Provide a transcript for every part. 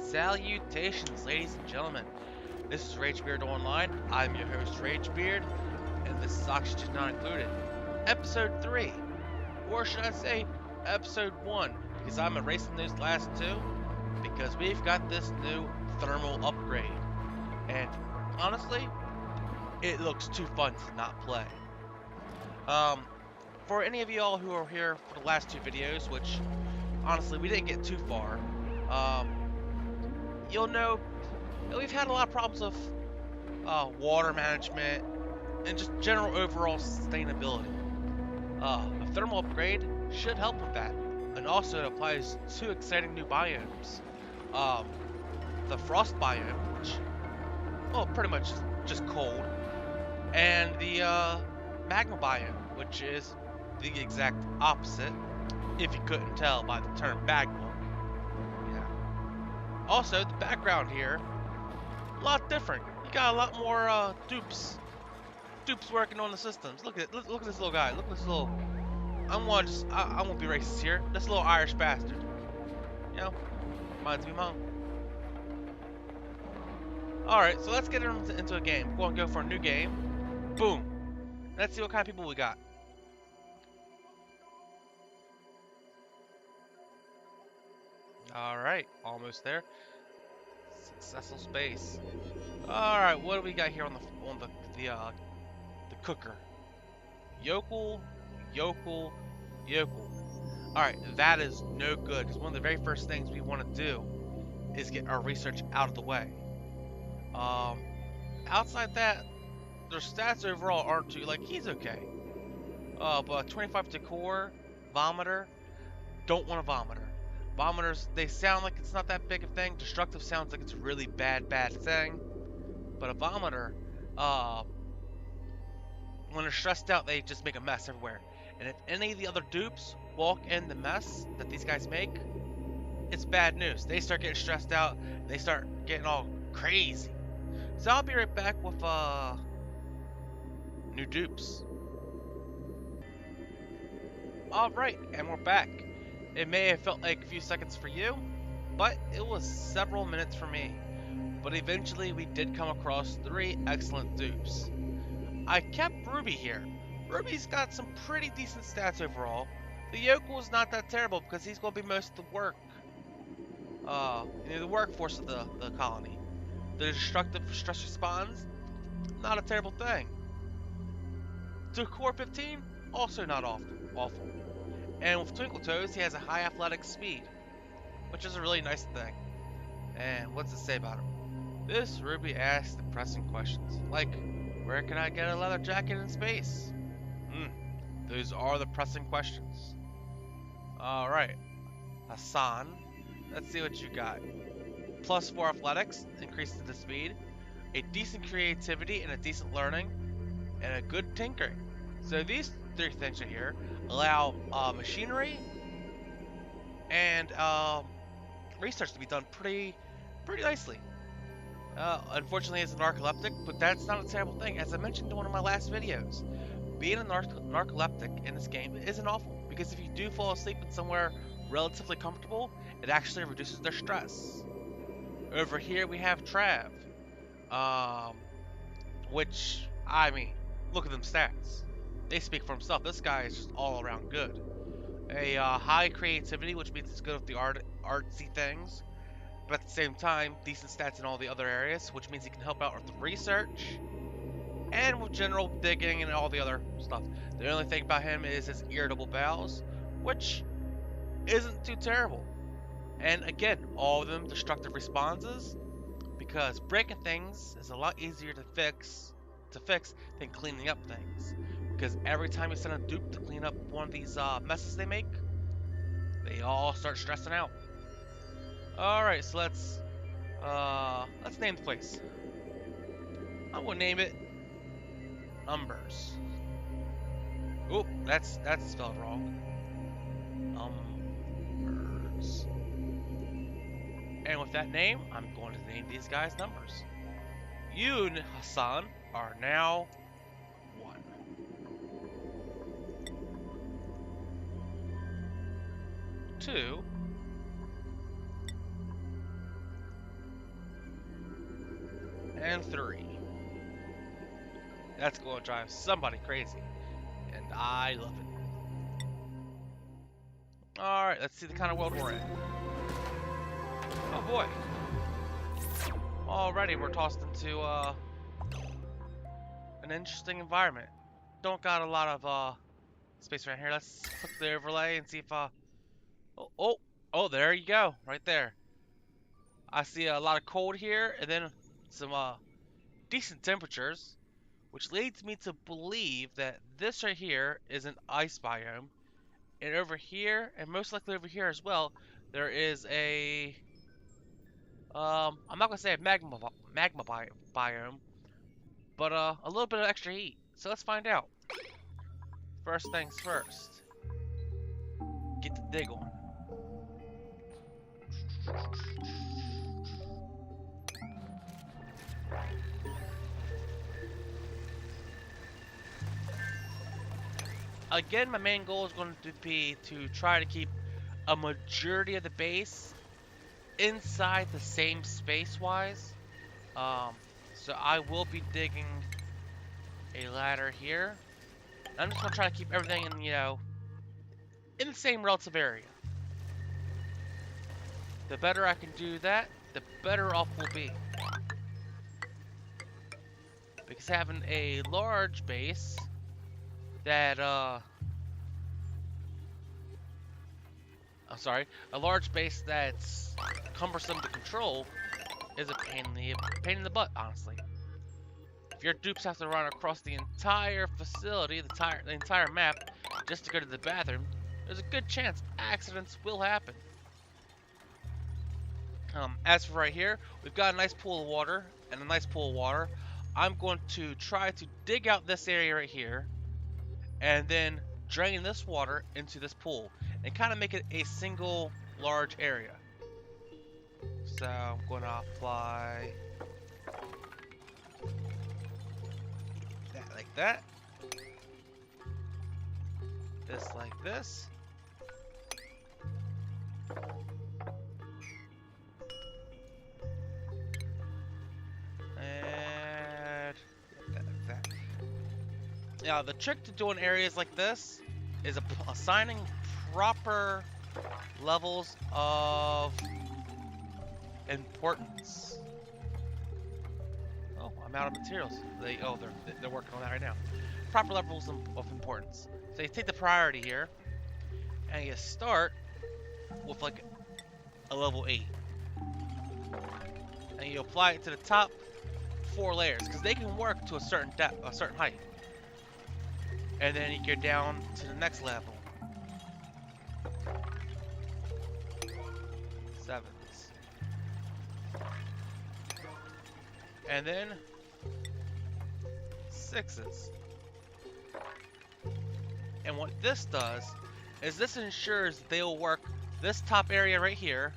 Salutations, ladies and gentlemen. This is Ragebeard Online. I'm your host, Ragebeard, and this is Oxygen Not Included, Episode 3, or should I say, Episode 1, because I'm erasing those last two, because we've got this new thermal upgrade, and honestly, it looks too fun to not play. For any of y'all who are here for the last two videos, which, honestly, we didn't get too far, you'll know that we've had a lot of problems with water management and just general overall sustainability. A thermal upgrade should help with that, and also it applies to exciting new biomes. The frost biome, which, well, pretty much just cold, and the magma biome, which is the exact opposite, if you couldn't tell by the term magma. Also, the background here, a lot different. You got a lot more dupes working on the systems. Look at this little guy. Look at this little. I won't be racist here. This little Irish bastard. You know, reminds me of mom. All right, so let's get into a game. We're gonna go for a new game. Boom. Let's see what kind of people we got. All right, almost there. Successful space. All right, what do we got here on the cooker? Yokel. All right, that is no good because one of the very first things we want to do is get our research out of the way. Outside that, their stats overall aren't too, like, he's okay. But 25 to core, vomiter, don't want a vomiter. Vomiters, they sound like it's not that big a thing. Destructive sounds like it's a really bad thing. But a vomiter, when they're stressed out, they just make a mess everywhere. And if any of the other dupes walk in the mess that these guys make, it's bad news. They start getting stressed out, and they start getting all crazy. So I'll be right back with new dupes. Alright, and we're back. It may have felt like a few seconds for you, but it was several minutes for me. But eventually we did come across 3 excellent dupes. I kept Ruby here. Ruby's got some pretty decent stats overall. The Yokel's not that terrible because he's going to be most of the work. The workforce of the colony. The destructive stress response, not a terrible thing. To core 15, also not awful. And with Twinkle Toes, he has a high athletic speed, which is a really nice thing. And what's it say about him? This Ruby asks the pressing questions, like, where can I get a leather jacket in space? Those are the pressing questions. Alright, Hassan, let's see what you got. +4 athletics, increases the speed, a decent creativity and a decent learning, and a good tinkering. So these 3 things right here allow machinery and research to be done pretty nicely. Unfortunately, it's a narcoleptic, but that's not a terrible thing. As I mentioned in one of my last videos, being a narcoleptic in this game isn't awful, because if you do fall asleep in somewhere relatively comfortable, it actually reduces their stress. Over here we have Trav, which, I mean, look at them stats. They speak for himself. This guy is just all around good. A high creativity, which means it's good with the artsy things, but at the same time, decent stats in all the other areas, which means he can help out with research and with general digging and all the other stuff. The only thing about him is his irritable bowels, which isn't too terrible. And again, all of them destructive responses, because breaking things is a lot easier to fix than cleaning up things. Because every time you send a dupe to clean up one of these messes they make, they all start stressing out. Alright, so let's name the place. I'm gonna name it Numbers. Oop, that's spelled wrong. Numbers. And with that name, I'm going to name these guys Numbers. You, Hassan, are now 1. 2. and 3. That's going to drive somebody crazy. And I love it. Alright, let's see the kind of world we're in. Oh boy. Already we're tossed into an interesting environment. Don't got a lot of space around here. Let's click the overlay and see if oh, there you go, right there. I see a lot of cold here, and then some decent temperatures, which leads me to believe that this right here is an ice biome, and over here, and most likely over here as well, there is a I'm not gonna say a magma biome, but a little bit of extra heat. So let's find out. First things first, get the dig on. Again, my main goal is going to be to try to keep a majority of the base inside the same space-wise. So I will be digging a ladder here. I'm just going to try to keep everything in, in the same relative area. The better I can do that, the better off we'll be. Because having a large base that, a large base that's cumbersome to control is a pain in the butt, honestly. If your dupes have to run across the entire facility, the entire map, just to go to the bathroom, there's a good chance accidents will happen. As for right here, we've got a nice pool of water and a nice pool of water. I'm going to try to dig out this area right here, and then drain this water into this pool, and kind of make it a single large area. So I'm going to apply that like that. This like this. And that like that. Now the trick to doing areas like this is assigning proper levels of importance. Oh, I'm out of materials. They're working on that right now. Proper levels of importance. So you take the priority here, and you start with like a level 8, and you apply it to the top 4 layers because they can work to a certain depth, a certain height, and then you get down to the next level. 7s. And then 6s. And what this does is this ensures they will work this top area right here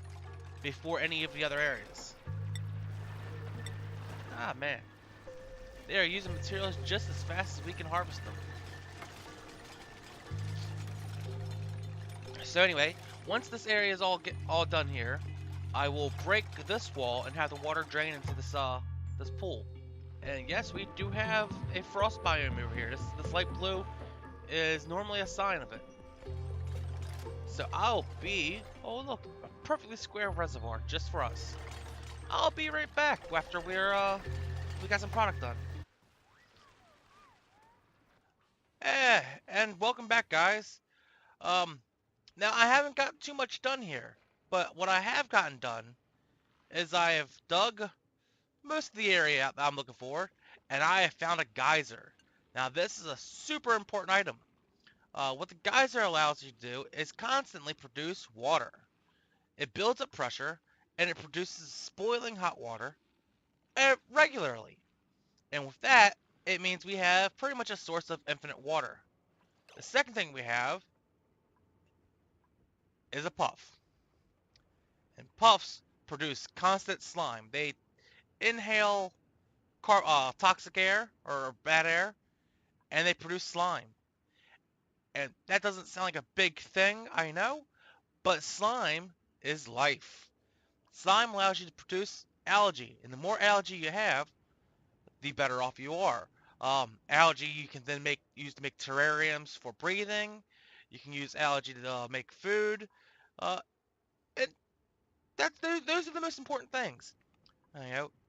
before any of the other areas. Ah man, they are using materials just as fast as we can harvest them. So anyway, once this area is all done here, I will break this wall and have the water drain into this pool. And yes, we do have a frost biome over here. This light blue is normally a sign of it. So I'll be, oh look, a perfectly square reservoir just for us. I'll be right back after we got some product done. And welcome back, guys. Now I haven't got too much done here, but what I have gotten done is I have dug most of the area that I'm looking for, and I have found a geyser. Now this is a super important item. What the geyser allows you to do is constantly produce water. It builds up pressure, and it produces spoiling hot water regularly. And with that, it means we have pretty much a source of infinite water. The second thing we have is a puff. And puffs produce constant slime. They inhale toxic air or bad air, and they produce slime. And that doesn't sound like a big thing, I know, but slime is life. Slime allows you to produce algae, and the more algae you have, the better off you are. Algae you can then use to make terrariums for breathing. You can use algae to make food. Uh, and those are the most important things.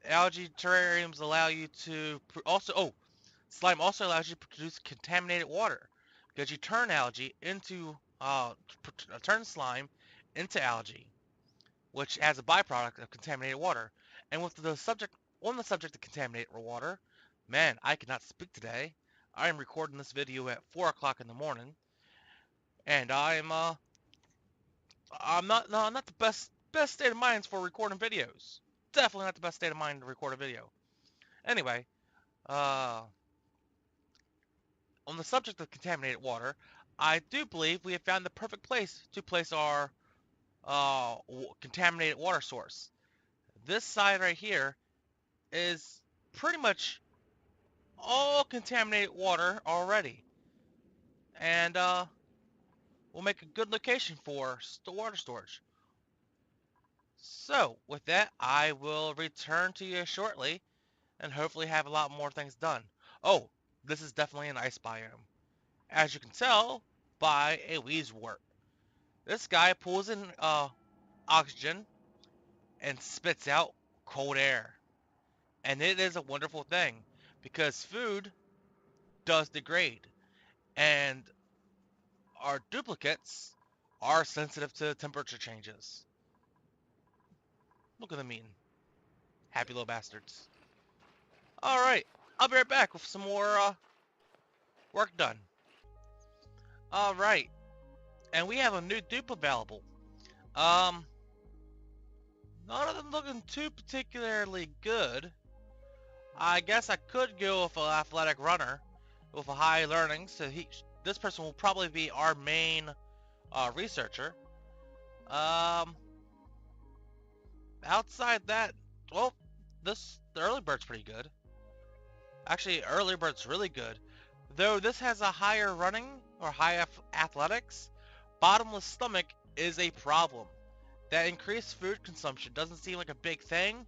Algae terrariums allow you to also. Oh, slime also allows you to produce contaminated water because you turn algae into turn slime into algae, which has a byproduct of contaminated water. And with the subject on the subject of contaminated water, man, I cannot speak today. I am recording this video at 4 o'clock in the morning, and I'm not no, not the best state of mind for recording videos. Definitely not the best state of mind to record a video. Anyway, uh, on the subject of contaminated water, I do believe we have found the perfect place to place our contaminated water source. This side right here is pretty much all contaminated water already, and will make a good location for water storage. So, with that, I will return to you shortly and hopefully have a lot more things done. Oh, this is definitely an ice biome. As you can tell by a wheezewort. This guy pulls in oxygen and spits out cold air. And it is a wonderful thing because food does degrade and our duplicates are sensitive to temperature changes. Look at them eating. Happy little bastards. Alright, I'll be right back with some more work done. Alright, and we have a new dupe available. Um, None of them looking too particularly good. I guess I could go with an athletic runner with a high learning. So this person will probably be our main researcher. Um, Outside that, well, the early bird's pretty good. Actually, early bird's really good. Though this has a higher running or high athletics, bottomless stomach is a problem. That increased food consumption doesn't seem like a big thing,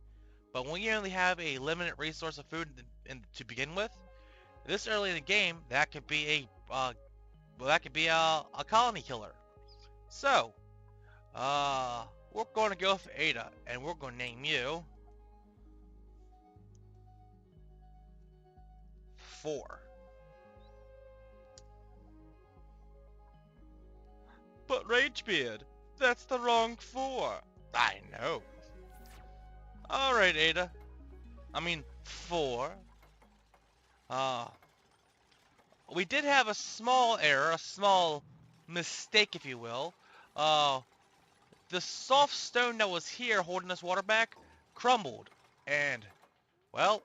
but when you only have a limited resource of food to begin with, this early in the game, that could be a colony killer. So, we're going to go for Ada, and we're going to name you 4. But Ragebeard, that's the wrong 4. I know. Alright, Ada. I mean, 4. Uh, we did have a small error, a small mistake, if you will. Uh, the soft stone that was here holding this water back crumbled and, well,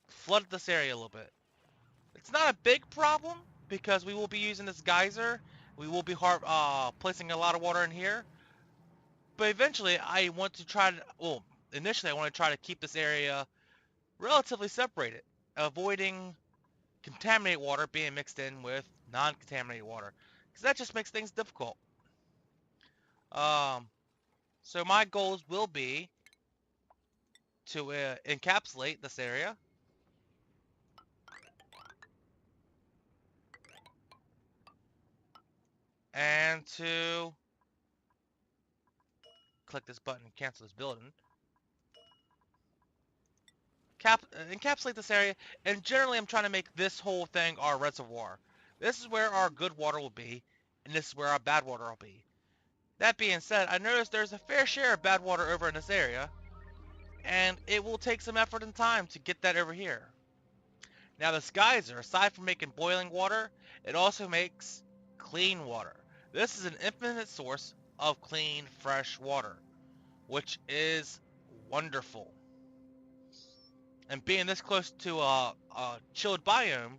flooded this area a little bit. It's not a big problem because we will be using this geyser. We will be placing a lot of water in here. But eventually I want to try to, well, initially I want to try to keep this area relatively separated, avoiding contaminated water being mixed in with non-contaminated water, because that just makes things difficult. Um, so my goals will be to encapsulate this area and to click this button and cancel this building. Encapsulate this area, and generally I'm trying to make this whole thing our reservoir. This is where our good water will be, and this is where our bad water will be. That being said, I noticed there's a fair share of bad water over in this area, and it will take some effort and time to get that over here. Now this geyser, aside from making boiling water, it also makes clean water. This is an infinite source of clean, fresh water, which is wonderful. And being this close to a chilled biome,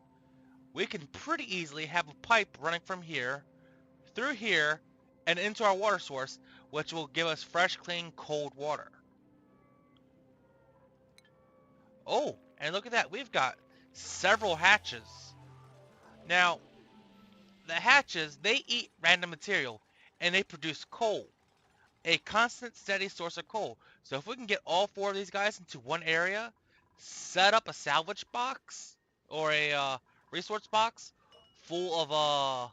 we can pretty easily have a pipe running from here, through here, and into our water source, which will give us fresh, clean, cold water. Oh, and look at that, we've got several hatches. Now, the hatches, they eat random material, and they produce coal. A constant, steady source of coal. So if we can get all 4 of these guys into one area, set up a salvage box or a resource box full of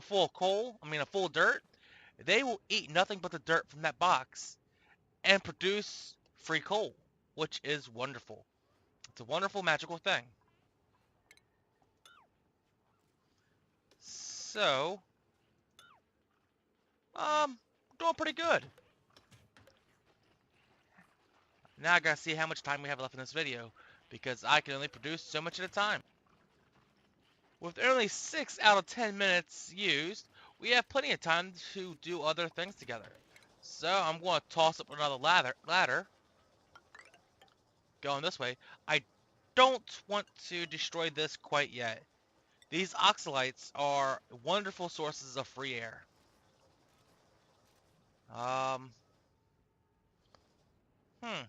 full of coal. I mean, a full of dirt. They will eat nothing but the dirt from that box and produce free coal, which is wonderful. It's a wonderful magical thing. So, doing pretty good. Now I gotta see how much time we have left in this video, because I can only produce so much at a time. With only 6 out of 10 minutes used, we have plenty of time to do other things together. So I'm going to toss up another ladder, going this way. I don't want to destroy this quite yet. These oxalites are wonderful sources of free air. Um, hmm,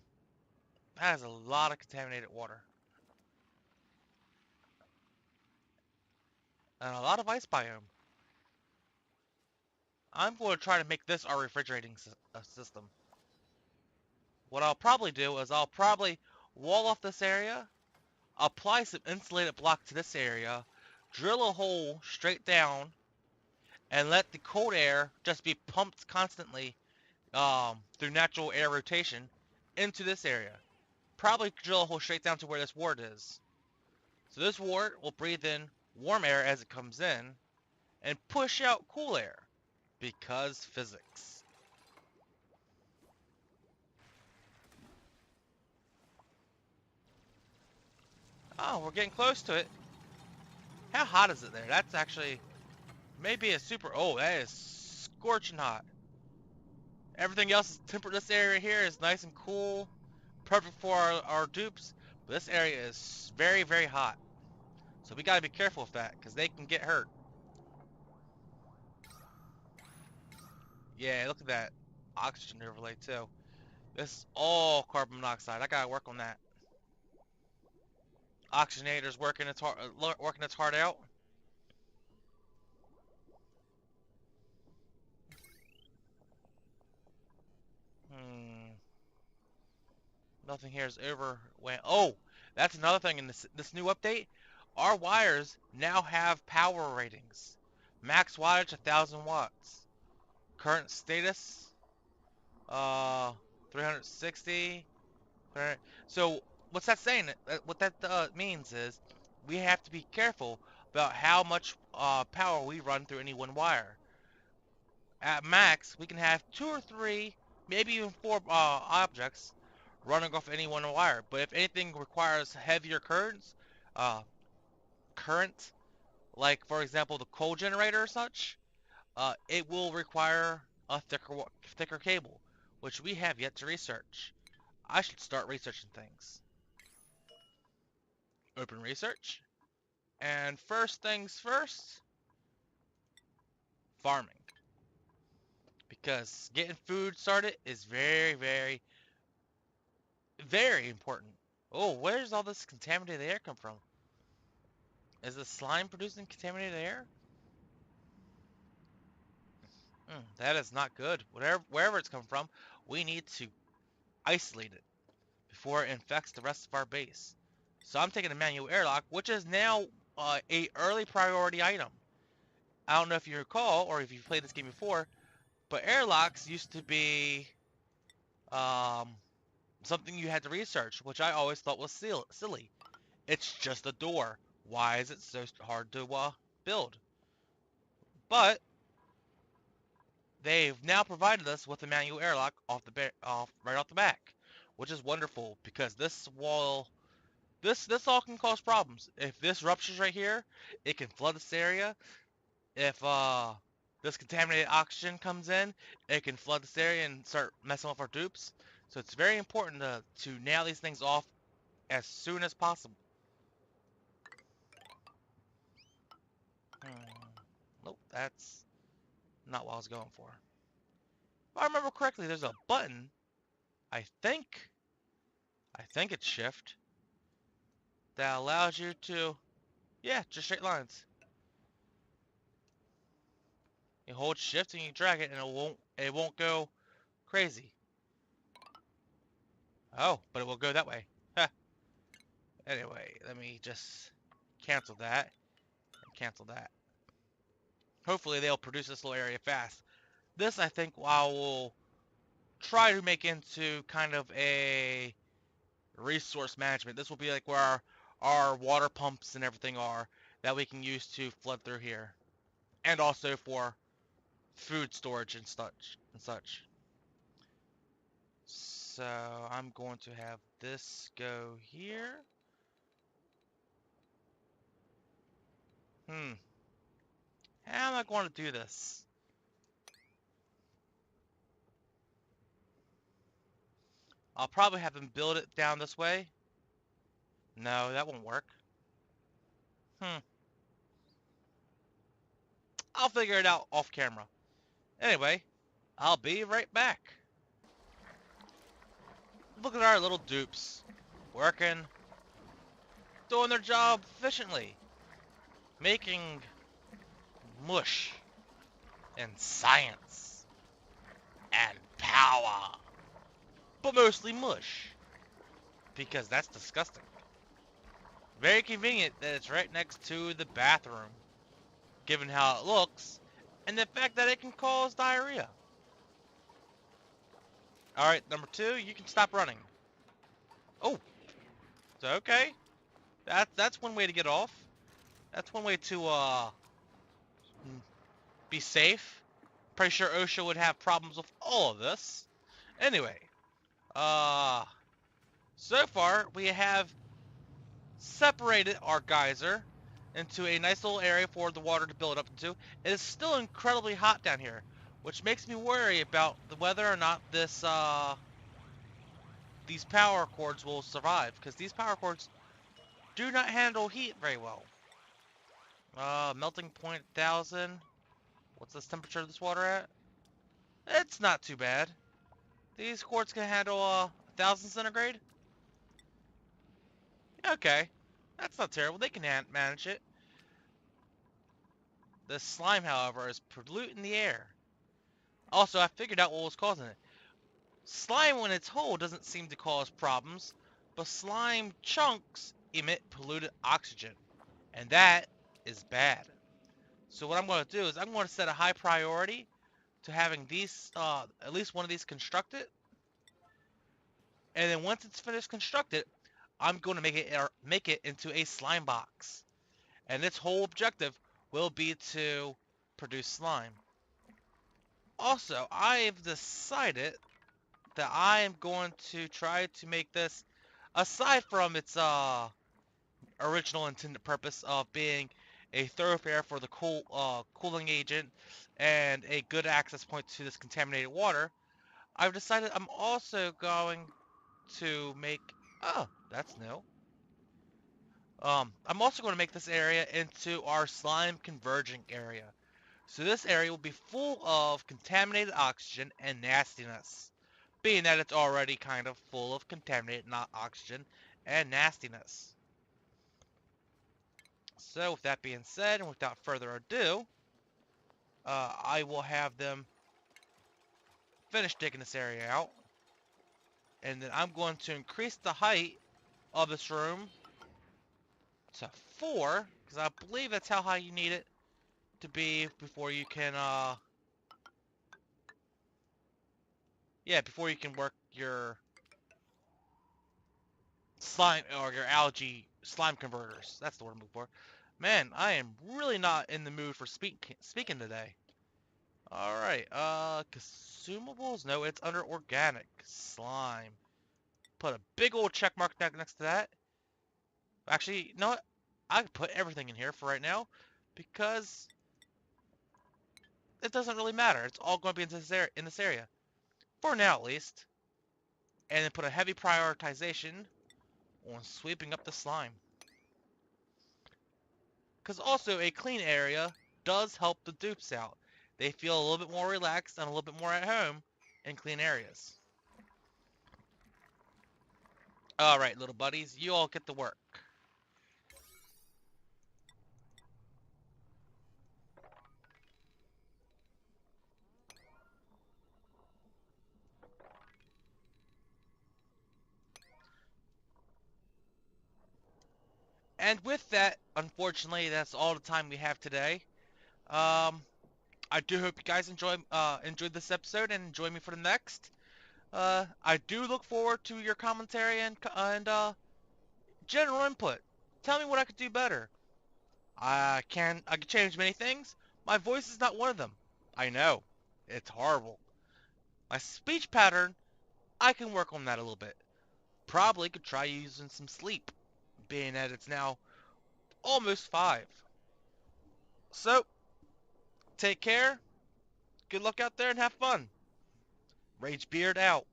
that is a lot of contaminated water. And a lot of ice biome. I'm going to try to make this our refrigerating system. What I'll probably do is I'll probably wall off this area, apply some insulated block to this area, drill a hole straight down, and let the cold air just be pumped constantly through natural air rotation into this area. Probably drill a hole straight down to where this wart is. So this wart will breathe in warm air as it comes in and push out cool air because physics. Oh, we're getting close to it. How hot is it there? That's actually maybe a super... Oh, that is scorching hot. Everything else is tempered. This area here is nice and cool. Perfect for our dupes. But this area is very, very hot. So we gotta be careful with that, because they can get hurt. Yeah, look at that. Oxygen overlay, too. This is all carbon monoxide. I gotta work on that. Oxygenator's working its heart out. Hmm. Nothing here is over. Oh, that's another thing in this new update. Our wires now have power ratings. Max wattage 1,000 watts. Current status 360. So what's that saying? What that means is we have to be careful about how much power we run through any one wire. At max, we can have 2 or 3, maybe even 4 objects running off any one wire. But if anything requires heavier uh, current, like for example the coal generator or such, it will require a thicker cable, which we have yet to research. I should start researching things. Open research. And first things first, farming. Because getting food started is very, very, very important. Oh, where's all this contaminated air come from? Is the slime producing contaminated air? That is not good. Wherever it's come from, we need to isolate it before it infects the rest of our base. So I'm taking a manual airlock, which is now a early priority item. I don't know if you recall or if you've played this game before, but airlocks used to be um, something you had to research, which I always thought was silly. It's just a door. Why is it so hard to build? But they've now provided us with a manual airlock right off the back, which is wonderful because this all can cause problems. If this ruptures right here, it can flood this area. If this contaminated oxygen comes in, it can flood this area and start messing with our dupes. So it's very important to nail these things off as soon as possible. Hmm. Nope, that's not what I was going for. If I remember correctly, there's a button. I think, I think it's shift that allows you to, yeah, just straight lines. You hold shift and you drag it, and it won't go crazy. Oh, but it will go that way. Anyway, let me just cancel that and cancel that. Hopefully they'll produce this little area fast. This, I think, I will try to make into kind of a resource management. This will be like where our water pumps and everything are that we can use to flood through here. And also for food storage and such. So I'm going to have this go here. How am I going to do this? I'll probably have them build it down this way. No, that won't work. I'll figure it out off camera. Anyway, I'll be right back. Look at our little dupes. Working, doing their job efficiently. Making mush and science and power. But mostly mush. Because that's disgusting. Very convenient that it's right next to the bathroom. Given how it looks. And the fact that it can cause diarrhea. Alright, number 2, you can stop running. Oh. So, okay. That's one way to get off. That's one way to, be safe. Pretty sure OSHA would have problems with all of this. Anyway. So far, we have separated our geyser into a nice little area for the water to build up into. It is still incredibly hot down here, which makes me worry about whether or not these power cords will survive, because these power cords do not handle heat very well. Melting point 1000. What's this temperature of this water at? It's not too bad. These cords can handle 1000 centigrade. Okay, that's not terrible. They can manage it. The slime, however, is polluting the air. Also, I figured out what was causing it. Slime when it's whole doesn't seem to cause problems, but slime chunks emit polluted oxygen, and that is bad. So what I'm going to do is I'm going to set a high priority to having these, at least one of these constructed, and then once it's finished constructed, I'm going to make it into a slime box, and its whole objective will be to produce slime. Also, I've decided that I am going to try to make this, aside from its original intended purpose of being a thoroughfare for the cooling agent and a good access point to this contaminated water, I've decided I'm also going to make, oh, that's new. I'm also going to make this area into our slime converging area. So this area will be full of contaminated oxygen and nastiness, being that it's already kind of full of contaminated oxygen and nastiness. So with that being said, and without further ado, I will have them finish digging this area out, and then I'm going to increase the height of this room to 4, because I believe that's how high you need it to be before you can, before you can work your slime or your algae slime converters. That's the word I'm looking for. Man, I am really not in the mood for speaking today. Alright, consumables? No, it's under organic slime. Put a big old check mark next to that. Actually, you know what? I could put everything in here for right now, because it doesn't really matter. It's all going to be in this area. For now, at least. And then put a heavy prioritization on sweeping up the slime. Because also, a clean area does help the dupes out. They feel a little bit more relaxed and a little bit more at home in clean areas. Alright, little buddies, you all get to work. And with that, unfortunately, that's all the time we have today. Um, I do hope you guys enjoyed this episode and enjoy me for the next. I do look forward to your commentary and general input. Tell me what I could do better. I can change many things. My voice is not one of them. I know. It's horrible. My speech pattern, I can work on that a little bit. Probably could try using some sleep, being that it's now almost 5. So, take care, good luck out there, and have fun. Ragebeard out.